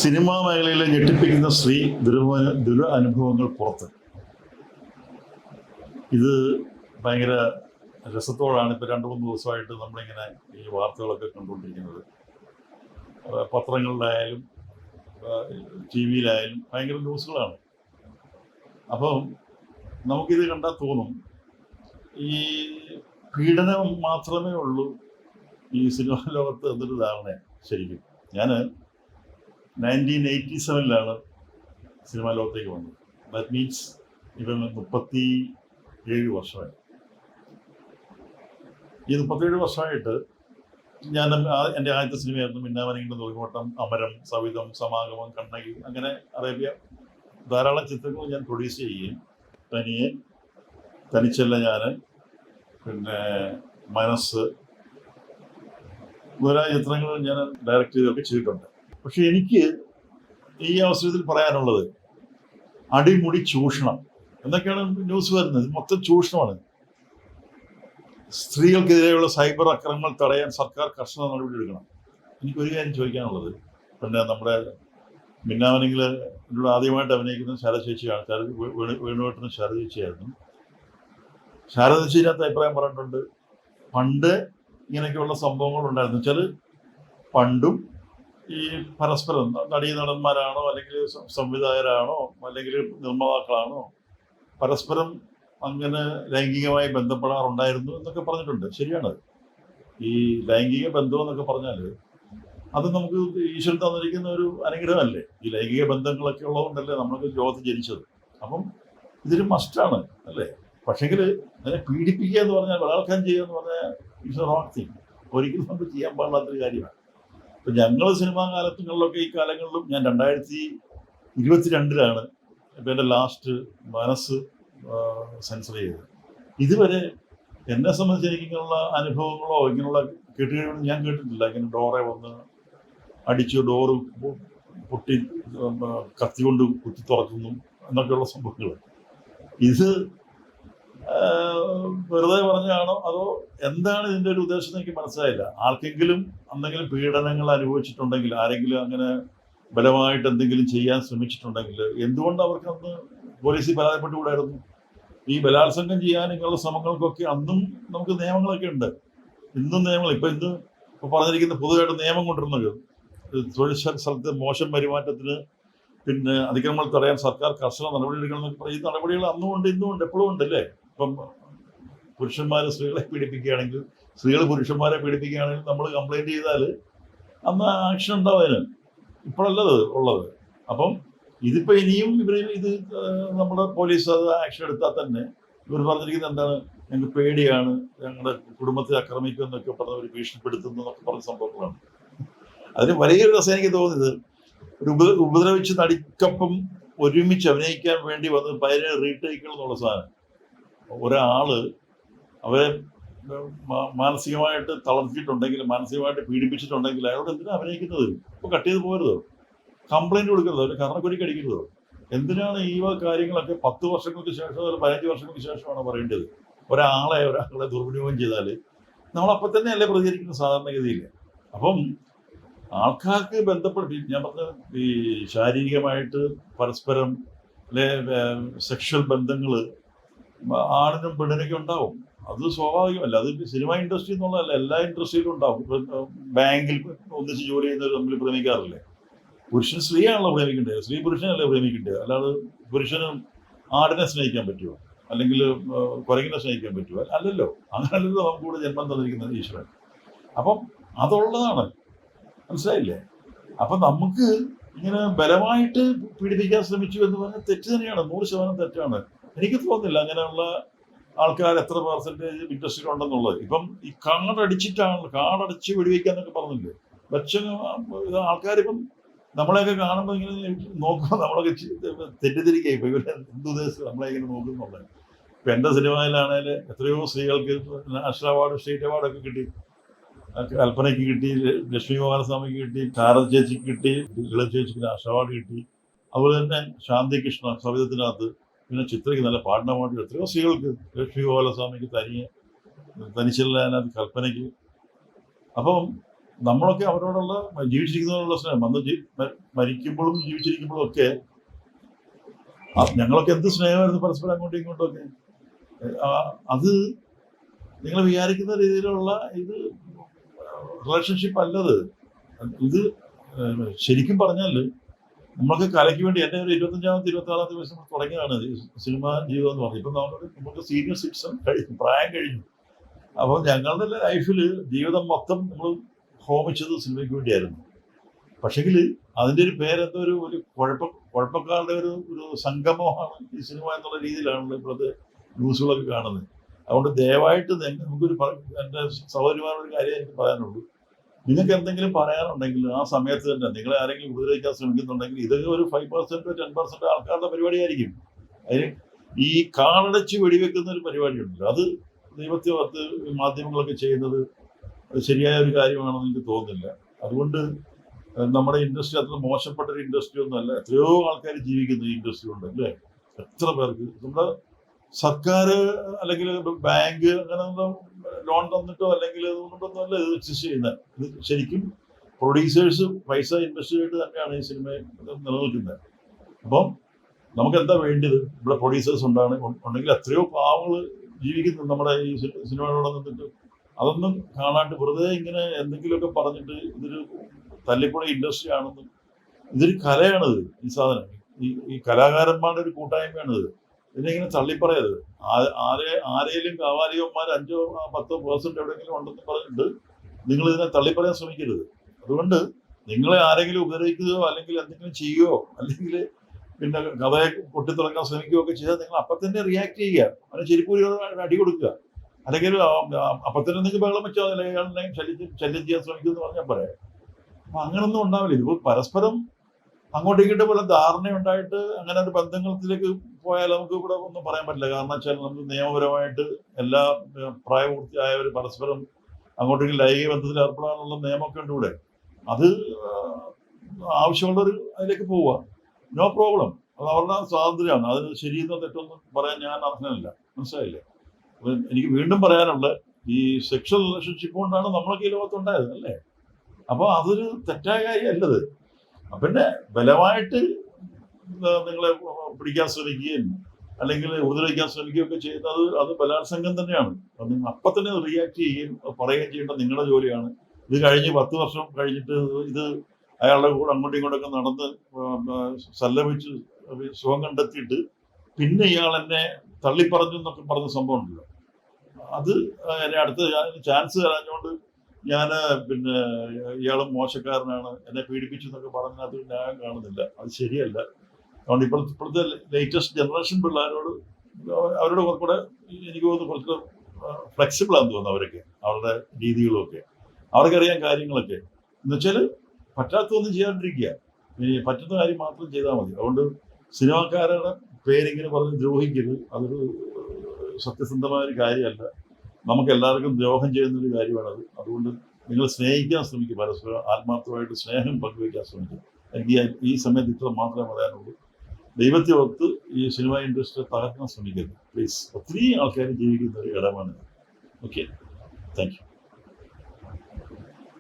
Cinema മേഖലയിലെ ഞെട്ടിപ്പിക്കുന്ന ദുര അനുഭവങ്ങൾ പുറത്ത്. ഇത് ഭയങ്കര രസത്തോടാണ് ഇപ്പോൾ 2-3 ദിവസമായിട്ട് നമ്മളിങ്ങനെ ഈ വാർത്തകളൊക്കെ കണ്ടുകൊണ്ടിരിക്കുന്നത്. പത്രങ്ങളിലായാലും ടി വിയിലായാലും ഭയങ്കര ന്യൂസുകളാണ്. അപ്പം നമുക്കിത് കണ്ടാൽ തോന്നും ഈ പീഡനം മാത്രമേ ഉള്ളൂ ഈ സിനിമാ ലോകത്ത് എന്നൊരു ധാരണ. ശരിക്കും ഞാൻ 1987 സിനിമാ ലോകത്തേക്ക് വന്നത്. ദാറ്റ് മീൻസ് ഇപ്പം 37 വർഷമായി. ഈ 37 വർഷമായിട്ട് ഞാൻ എൻ്റെ ആദ്യത്തെ സിനിമയായിരുന്നു മിന്നാമിനുങ്ങിൻ്റെ നുറുങ്ങുവട്ടം, അമരം, സവിതം, സമാഗമം, കണ്ണകി, അങ്ങനെ അറേബ്യ ധാരാളം ചിത്രങ്ങൾ ഞാൻ പ്രൊഡ്യൂസ് ചെയ്യുകയും തനിച്ചല്ല ഞാൻ, പിന്നെ മനസ്സ് മുതലായ ചിത്രങ്ങൾ ഞാൻ ഡയറക്റ്റ് ചെയ്തൊക്കെ ചെയ്തിട്ടുണ്ട്. പക്ഷെ എനിക്ക് ഈ അവസരത്തിൽ പറയാനുള്ളത് അടിമുടി ചൂഷണം എന്നൊക്കെയാണ് ന്യൂസ് വരുന്നത്. മൊത്തം ചൂഷണമാണ്. സ്ത്രീകൾക്കെതിരെയുള്ള സൈബർ ആക്രമണങ്ങൾ തടയാൻ സർക്കാർ കർശന നടപടി എടുക്കണം. എനിക്കൊരു കാര്യം ചോദിക്കാനുള്ളത്, പിന്നെ നമ്മുടെ മിന്നാമിനുങ്ങിൽ എന്നോട് ആദ്യമായിട്ട് അഭിനയിക്കുന്ന ശാരദ ചേച്ചിയാണ്. വേണുവേട്ടനും ശാരദ ചേച്ചിയായിരുന്നു. ശാരദ ചേച്ചിനകത്ത് അഭിപ്രായം പറഞ്ഞിട്ടുണ്ട്, പണ്ട് ഇങ്ങനെയൊക്കെയുള്ള സംഭവങ്ങൾ ഉണ്ടായിരുന്നു വെച്ചാൽ പണ്ടും ഈ പരസ്പരം നടീനടന്മാരാണോ അല്ലെങ്കിൽ സംവിധായകരാണോ അല്ലെങ്കിൽ നിർമ്മാതാക്കളാണോ പരസ്പരം അങ്ങനെ ലൈംഗികമായി ബന്ധപ്പെടാറുണ്ടായിരുന്നു എന്നൊക്കെ പറഞ്ഞിട്ടുണ്ട്. ശരിയാണ്. ഈ ലൈംഗിക ബന്ധം എന്നൊക്കെ പറഞ്ഞാൽ അത് നമുക്ക് ഈശ്വരൻ തന്നിരിക്കുന്ന ഒരു അനുഗ്രഹമല്ലേ. ഈ ലൈംഗിക ബന്ധങ്ങളൊക്കെ ഉള്ളതുകൊണ്ടല്ലേ നമ്മൾക്ക് ലോകത്ത് ജനിച്ചത്. അപ്പം ഇതൊരു മസ്റ്റാണ് അല്ലേ. പക്ഷെങ്കിൽ അതിനെ പീഡിപ്പിക്കുക എന്ന് പറഞ്ഞാൽ ബലാത്കാരം ചെയ്യുക എന്ന് പറഞ്ഞാൽ ഇറ്റ്സ് എ റോങ് തിങ്. ഒരിക്കലും നമുക്ക് ചെയ്യാൻ പാടില്ലാത്തൊരു കാര്യമാണ്. ഇപ്പം ഞങ്ങൾ സിനിമാ കാലങ്ങളിലൊക്കെ ഈ കാലങ്ങളിലും ഞാൻ 2022 ഇപ്പം എൻ്റെ ലാസ്റ്റ് മനസ്സ് സെൻസർ ചെയ്തത്. ഇതുവരെ എന്നെ സംബന്ധിച്ച് എനിക്ക് ഇങ്ങനെയുള്ള അനുഭവങ്ങളോ ഇങ്ങനെയുള്ള കേട്ടുകഴിഞ്ഞാൽ ഞാൻ കേട്ടിട്ടില്ല. ഇങ്ങനെ ഡോറെ വന്ന് അടിച്ചു, ഡോറ് പൊട്ടി കത്തി കൊണ്ട് കുത്തി തുറക്കുന്നു എന്നൊക്കെയുള്ള സംഭവങ്ങൾ. ഇത് വെറുതെ പറഞ്ഞാണോ അതോ എന്താണ് ഇതിൻ്റെ ഒരു ഉദ്ദേശം എനിക്ക് മനസ്സിലായില്ല. ആർക്കെങ്കിലും എന്തെങ്കിലും പീഡനങ്ങൾ അനുഭവിച്ചിട്ടുണ്ടെങ്കിൽ, ആരെങ്കിലും അങ്ങനെ ബലമായിട്ട് എന്തെങ്കിലും ചെയ്യാൻ ശ്രമിച്ചിട്ടുണ്ടെങ്കിൽ എന്തുകൊണ്ട് അവർക്ക് അന്ന് പോലീസിൽ പരാതിപ്പെട്ടുകൂടായിരുന്നു? ഈ ബലാത്സംഗം ചെയ്യാൻ ഇങ്ങനെയുള്ള ശ്രമങ്ങൾക്കൊക്കെ അന്നും നമുക്ക് നിയമങ്ങളൊക്കെ ഉണ്ട്. ഇന്നും നിയമങ്ങൾ ഇപ്പോൾ പറഞ്ഞിരിക്കുന്ന പുതുതായിട്ട് നിയമം കൊണ്ടുവരുന്നത് തൊഴിൽ സ്ഥലത്തെ മോശം പെരുമാറ്റത്തിന് പിന്നെ അതിക്രമങ്ങൾ തടയാൻ സർക്കാർ കർശന നടപടി എടുക്കണം എന്നൊക്കെ പറയും. ഈ നടപടികൾ അന്നും ഉണ്ട്, ഇന്നും ഉണ്ട്, എപ്പോഴും ഉണ്ട് അല്ലേ. ഇപ്പം പുരുഷന്മാർ സ്ത്രീകളെ പീഡിപ്പിക്കുകയാണെങ്കിൽ, സ്ത്രീകൾ പുരുഷന്മാരെ പീഡിപ്പിക്കുകയാണെങ്കിൽ നമ്മൾ കംപ്ലൈൻറ്റ് ചെയ്താൽ അന്ന് ആക്ഷൻ ഉണ്ടാവാനും ഇപ്പോഴല്ലത് ഉള്ളത്. അപ്പം ഇതിപ്പോൾ ഇനിയും ഇത് നമ്മുടെ പോലീസ് അത് ആക്ഷൻ എടുത്താൽ തന്നെ ഇവർ പറഞ്ഞിരിക്കുന്നത് എന്താണ്, ഞങ്ങൾക്ക് പേടിയാണ്, ഞങ്ങളുടെ കുടുംബത്തെ ആക്രമിക്കും എന്നൊക്കെ പറഞ്ഞ ഒരു ഭീഷണിപ്പെടുത്തുന്നു എന്നൊക്കെ പറഞ്ഞ സംഭവങ്ങളാണ്. അതിന് വലിയൊരു രസം എനിക്ക് തോന്നിയത്, ഒരു ഉപദ്രവിച്ച് നടിക്കൊപ്പം ഒരുമിച്ച് അഭിനയിക്കാൻ വേണ്ടി വന്ന് 17 റീടേക്കുകൾ എന്നുള്ള സാധനം. ഒരാള് അവരെ മാനസികമായിട്ട് തളർത്തിയിട്ടുണ്ടെങ്കിൽ, മാനസികമായിട്ട് പീഡിപ്പിച്ചിട്ടുണ്ടെങ്കിൽ അയാളോട് എന്തിനാണ് അഭിനയിക്കുന്നത്? ഇപ്പോൾ കട്ട് ചെയ്ത് പോരുതോ, കംപ്ലൈൻറ്റ് കൊടുക്കരുതോ, ഒരു കർണക്കുരിക്ക് അടിക്കരുതോ? എന്തിനാണ് ഈ കാര്യങ്ങളൊക്കെ 10 വർഷങ്ങൾക്ക് ശേഷം ഒരു 15 വർഷങ്ങൾക്ക് ശേഷമാണ് പറയേണ്ടത്? ഒരാളെ ദുർവിനിയോഗം ചെയ്താൽ നമ്മളപ്പം തന്നെ അല്ലേ പ്രതികരിക്കുന്നത് സാധാരണഗതിയിൽ. അപ്പം ആൾക്കാർക്ക് ബന്ധപ്പെട്ട് ഞാൻ പറഞ്ഞ ഈ ശാരീരികമായിട്ട് പരസ്പരം അല്ലെ സെക്ഷൽ ബന്ധങ്ങൾ ആണിനും പെണ്ണിനൊക്കെ ഉണ്ടാവും. അത് സ്വാഭാവികമല്ല. അത് സിനിമ ഇൻഡസ്ട്രി എന്നുള്ളതല്ല, എല്ലാ ഇൻഡസ്ട്രിയിലും ഉണ്ടാവും. ബാങ്കിൽ ഒന്നിച്ച് ജോലി ചെയ്യുന്നവർ തമ്മിൽ പ്രേമിക്കാറില്ലേ? പുരുഷൻ സ്ത്രീയാണല്ലോ പ്രേമിക്കേണ്ടത്, സ്ത്രീ പുരുഷനല്ലേ പ്രേമിക്കേണ്ടത്. അല്ലാതെ പുരുഷനും ആടിനെ സ്നേഹിക്കാൻ പറ്റുമോ, അല്ലെങ്കിൽ കുരങ്ങിനെ സ്നേഹിക്കാൻ പറ്റുമോ? അല്ലല്ലോ. അങ്ങനല്ലല്ലോ നമുക്ക് കൂടെ ജന്മം തന്നിരിക്കുന്നത് ഈശ്വരൻ. അപ്പം അതുള്ളതാണ്, മനസ്സിലായില്ലേ? അപ്പം നമുക്ക് ഇങ്ങനെ ബലമായിട്ട് പീഡിപ്പിക്കാൻ ശ്രമിച്ചു എന്ന് പറഞ്ഞാൽ തെറ്റ് തന്നെയാണ്, 100% തെറ്റാണ്. എനിക്ക് തോന്നുന്നില്ല അങ്ങനെയുള്ള ആൾക്കാർ എത്ര പെർസെൻറ്റേജ് ഇൻഡസ്ട്രിയിൽ ഉണ്ടെന്നുള്ളത്. ഇപ്പം ഈ കാടടച്ച് വെടിവെക്കാന്നൊക്കെ പറഞ്ഞില്ലേ, ആൾക്കാരിപ്പം നമ്മളെയൊക്കെ കാണുമ്പോൾ ഇങ്ങനെ നോക്കുമ്പോൾ നമ്മളൊക്കെ തെറ്റിദ്ധരിക്കുക. ഇപ്പം ഇവരെ എന്തുദ്ദേശം നമ്മളെ ഇങ്ങനെ നോക്കുന്നുള്ളത്. ഇപ്പം എൻ്റെ സിനിമയിലാണെങ്കിൽ എത്രയോ സ്ത്രീകൾക്ക് നാഷണൽ അവാർഡ്, സ്റ്റേറ്റ് അവാർഡൊക്കെ കിട്ടി. കൽപ്പനയ്ക്ക് കിട്ടി, ലക്ഷ്മി മോഹനസ്വാമിക്ക് കിട്ടി, ശാരദ ചേച്ചിക്ക് കിട്ടി, ഇള ചേച്ചിക്ക് നാഷണൽ അവാർഡ് കിട്ടി. അതുപോലെ തന്നെ ശാന്തി കൃഷ്ണ സവിതത്തിനകത്ത്, പിന്നെ ചിത്രയ്ക്ക് നല്ല പാടിന അവാർഡ്, എത്രയോ സ്ത്രീകൾക്ക്, ലക്ഷ്മി മോഹനസ്വാമിക്ക് തനിച്ചല്ല അതിനകത്ത്, കൽപ്പനയ്ക്ക്. അപ്പം നമ്മളൊക്കെ അവരോടുള്ള ജീവിച്ചിരിക്കുന്നവരോടുള്ള സ്നേഹം മരിക്കുമ്പോഴും ജീവിച്ചിരിക്കുമ്പോഴും ഒക്കെ ഞങ്ങളൊക്കെ എന്ത് സ്നേഹമായിരുന്നു പരസ്പരം അങ്ങോട്ടും ഇങ്ങോട്ടും ഒക്കെ. അത് നിങ്ങൾ വിചാരിക്കുന്ന രീതിയിലുള്ള ഇത് റിലേഷൻഷിപ്പ് അല്ലത്. ഇത് ശരിക്കും പറഞ്ഞാൽ നമ്മൾക്ക് കലയ്ക്ക് വേണ്ടി എൻ്റെ ഒരു 25-ാമത്തെ 26-ാമത്തെ വയസ്സിൽ തുടങ്ങിയതാണ് സിനിമാ ജീവിതം എന്ന് പറഞ്ഞത്. ഇപ്പം നമുക്ക് സീനിയർ സിറ്റിസൺ പ്രായം കഴിഞ്ഞു. അപ്പോൾ ഞങ്ങളുടെ ലൈഫിൽ ജീവിതം മൊത്തം നമ്മൾ ഹോമിച്ചത് സിനിമയ്ക്ക് വേണ്ടിയായിരുന്നു. പക്ഷെങ്കിൽ അതിൻ്റെ ഒരു പേരെന്തോ ഒരു കുഴപ്പക്കാരുടെ ഒരു സംഗമമാണ് ഈ സിനിമ എന്നുള്ള രീതിയിലാണല്ലോ ഇപ്പോഴത്തെ ന്യൂസുകളൊക്കെ കാണുന്നത്. അതുകൊണ്ട് ദയവായിട്ട് നമുക്കൊരു എൻ്റെ സഹോദരിമാരുടെ കാര്യം എനിക്ക് പറയാനുള്ളൂ. നിങ്ങൾക്ക് എന്തെങ്കിലും പറയാനുണ്ടെങ്കിൽ ആ സമയത്ത് തന്നെ നിങ്ങളെ ആരെങ്കിലും ഉപദ്രവിക്കാൻ ശ്രമിക്കുന്നുണ്ടെങ്കിൽ ഇതൊക്കെ ഒരു 5% 10% ആൾക്കാരുടെ പരിപാടിയായിരിക്കും. അതിന് ഈ കാളടച്ച് വെടിവെക്കുന്ന ഒരു പരിപാടിയുണ്ടല്ലോ, അത് ദൈവത്തെ ഓർത്ത് മാധ്യമങ്ങളൊക്കെ ചെയ്യുന്നത് ശരിയായ ഒരു കാര്യമാണെന്ന് എനിക്ക് തോന്നുന്നില്ല. അതുകൊണ്ട് നമ്മുടെ ഇൻഡസ്ട്രി അത്ര മോശപ്പെട്ട ഒരു ഇൻഡസ്ട്രി ഒന്നുമല്ല. എത്രയോ ആൾക്കാർ ജീവിക്കുന്ന ഈ ഇൻഡസ്ട്രി ഉണ്ട് അല്ലേ. എത്ര പേർക്ക് നമ്മുടെ സർക്കാർ അല്ലെങ്കിൽ ബാങ്ക് അങ്ങനെ ലോൺ തന്നിട്ടോ അല്ലെങ്കിൽ അതുകൊണ്ടൊന്നും അല്ല ഇത് എക്സിസ്റ്റ് ചെയ്യുന്നത്. ഇത് ശരിക്കും പ്രൊഡ്യൂസേഴ്സ് പൈസ ഇൻവെസ്റ്റ് ചെയ്തിട്ട് തന്നെയാണ് ഈ സിനിമ നിലനിൽക്കുന്നത്. അപ്പം നമുക്ക് എന്താ വേണ്ടത്? ഇവിടെ പ്രൊഡ്യൂസേഴ്സ് ഉണ്ടെങ്കിൽ എത്രയോ പാവങ്ങൾ ജീവിക്കുന്നു നമ്മുടെ ഈ സിനിമയോടെ നിന്നിട്ട്. അതൊന്നും കാണാണ്ട് വെറുതെ ഇങ്ങനെ എന്തെങ്കിലുമൊക്കെ പറഞ്ഞിട്ട് ഇതൊരു തല്ലിപ്പൊളി ഇൻഡസ്ട്രി ആണെന്നും ഇതൊരു കലയാണിത്. ഈ സാധനം ഈ കലാകാരന്മാരുടെ ഒരു കൂട്ടായ്മയാണിത്. ഇതിനെങ്ങനെ തള്ളിപ്പറയരുത്. ആരെയും കാവാലികന്മാർ 5-10% എവിടെയെങ്കിലും ഉണ്ടെന്ന് പറഞ്ഞിട്ട് നിങ്ങൾ ഇതിനെ തള്ളിപ്പറയാൻ ശ്രമിക്കരുത്. അതുകൊണ്ട് നിങ്ങളെ ആരെങ്കിലും ഉപദ്രവിക്കുകയോ അല്ലെങ്കിൽ എന്തെങ്കിലും ചെയ്യുകയോ അല്ലെങ്കിൽ പിന്നെ കഥയെ പൊട്ടിത്തുറക്കാൻ ശ്രമിക്കുകയോ ഒക്കെ ചെയ്താൽ നിങ്ങൾ അപ്പം തന്നെ റിയാക്ട് ചെയ്യുക. അവനെ ചെരിപ്പൂരി അടി കൊടുക്കുക. അല്ലെങ്കിൽ അപ്പം തന്നെ നിങ്ങൾക്ക് ബഹളം വെച്ചോ അല്ലെങ്കിൽ അയാളുടെയും ശല്യം ചെയ്യാൻ ശ്രമിക്കുമെന്ന് പറഞ്ഞാൽ പറയാം. അപ്പം അങ്ങനൊന്നും ഉണ്ടാവില്ല. ഇതിപ്പോൾ പരസ്പരം അങ്ങോട്ടും ഇങ്ങോട്ടും പോലെ ധാരണയുണ്ടായിട്ട് അങ്ങനെ ഒരു ബന്ധങ്ങളിലേക്ക് പോയാൽ നമുക്ക് ഇവിടെ ഒന്നും പറയാൻ പറ്റില്ല. കാരണം വെച്ചാൽ നമുക്ക് നിയമപരമായിട്ട് എല്ലാ പ്രായപൂർത്തിയായവർ പരസ്പരം അങ്ങോട്ടും ലൈംഗിക ബന്ധത്തിൽ ഏർപ്പെടാനുള്ള നിയമമൊക്കെ ഉണ്ട് ഇവിടെ. അത് ആവശ്യമുള്ളവർ അതിലേക്ക് പോവുക, നോ പ്രോബ്ലം. അത് അവരുടെ സ്വാതന്ത്ര്യമാണ്. അതിന് ശരിയെന്നോ തെറ്റൊന്നും പറയാൻ ഞാൻ അർഹനല്ല. മനസ്സിലായില്ലേ? എനിക്ക് വീണ്ടും പറയാനുള്ള ഈ സെക്ഷൽ റിലേഷൻഷിപ്പ് കൊണ്ടാണ് നമ്മളൊക്കെ ഈ ലോകത്തുണ്ടായത് അല്ലേ. അപ്പോൾ അതൊരു തെറ്റായ കാര്യമല്ലത്. പിന്നെ ബലമായിട്ട് നിങ്ങളെ പിടിക്കാൻ ശ്രമിക്കുകയും അല്ലെങ്കിൽ ഉപദ്രവിക്കാൻ ശ്രമിക്കുകയൊക്കെ ചെയ്യുന്നത് അത് ബലാത്സംഗം തന്നെയാണ്. അത് അപ്പം തന്നെ റിയാക്ട് ചെയ്യുകയും പറയുകയും ചെയ്യേണ്ടത് നിങ്ങളുടെ ജോലിയാണ്. ഇത് കഴിഞ്ഞ് 10 വർഷം കഴിഞ്ഞിട്ട് ഇത് അയാളുടെ കൂടെ അങ്ങോട്ടും ഇങ്ങോട്ടൊക്കെ നടന്ന് സല്ലപിച്ച് സുഖം കണ്ടെത്തിയിട്ട് പിന്നെ ഇയാൾ എന്നെ തള്ളിപ്പറഞ്ഞു എന്നൊക്കെ പറഞ്ഞ സംഭവം ഉണ്ടല്ലോ, അത് എന്നെ അടുത്ത ചാൻസ് തരാഞ്ഞുകൊണ്ട് ഞാൻ പിന്നെ ഇയാളും മോശക്കാരനാണ് എന്നെ പീഡിപ്പിച്ചു എന്നൊക്കെ പറഞ്ഞതിനകത്ത് ന്യായം കാണുന്നില്ല. അത് ശരിയല്ല. അതുകൊണ്ട് ഇപ്പോഴത്തെ ലേറ്റസ്റ്റ് ജനറേഷൻ പിള്ളേരോട് അവരോട് കുറച്ചുകൂടെ എനിക്ക് തോന്നുന്നു കുറച്ച് ഫ്ലെക്സിബിൾ ആണെന്ന് തോന്നുന്നു. അവരൊക്കെ അവരുടെ രീതികളൊക്കെ അവർക്കറിയാം കാര്യങ്ങളൊക്കെ. എന്നുവെച്ചാൽ പറ്റാത്തതൊന്നും ചെയ്യാണ്ടിരിക്കുക, ഇനി പറ്റുന്ന കാര്യം മാത്രം ചെയ്താൽ മതി. അതുകൊണ്ട് സിനിമാക്കാരുടെ പേരിങ്ങനെ പറഞ്ഞ് ദ്രോഹിക്കരുത്. അതൊരു സത്യസന്ധമായ ഒരു കാര്യമല്ല. നമുക്ക് എല്ലാവർക്കും ദ്രോഹം ചെയ്യുന്നൊരു കാര്യമാണത്. അതുകൊണ്ട് നിങ്ങൾ സ്നേഹിക്കാൻ ശ്രമിക്കും, പരസ്പരം ആത്മാർത്ഥമായിട്ട് സ്നേഹം പങ്കുവയ്ക്കാൻ ശ്രമിക്കും. എനിക്ക് ഈ സമയത്ത് ഇത്ര മാത്രമേ പറയാനുള്ളൂ. ദൈവത്തെ ഓർത്ത് ഈ സിനിമ ഇൻഡസ്ട്രി തകർക്കാൻ ശ്രമിക്കരുത് പ്ലീസ്. ഒത്തിരി ആൾക്കാർ ജീവിക്കുന്ന ഒരു ഇടമാണ്. Okay, thank you.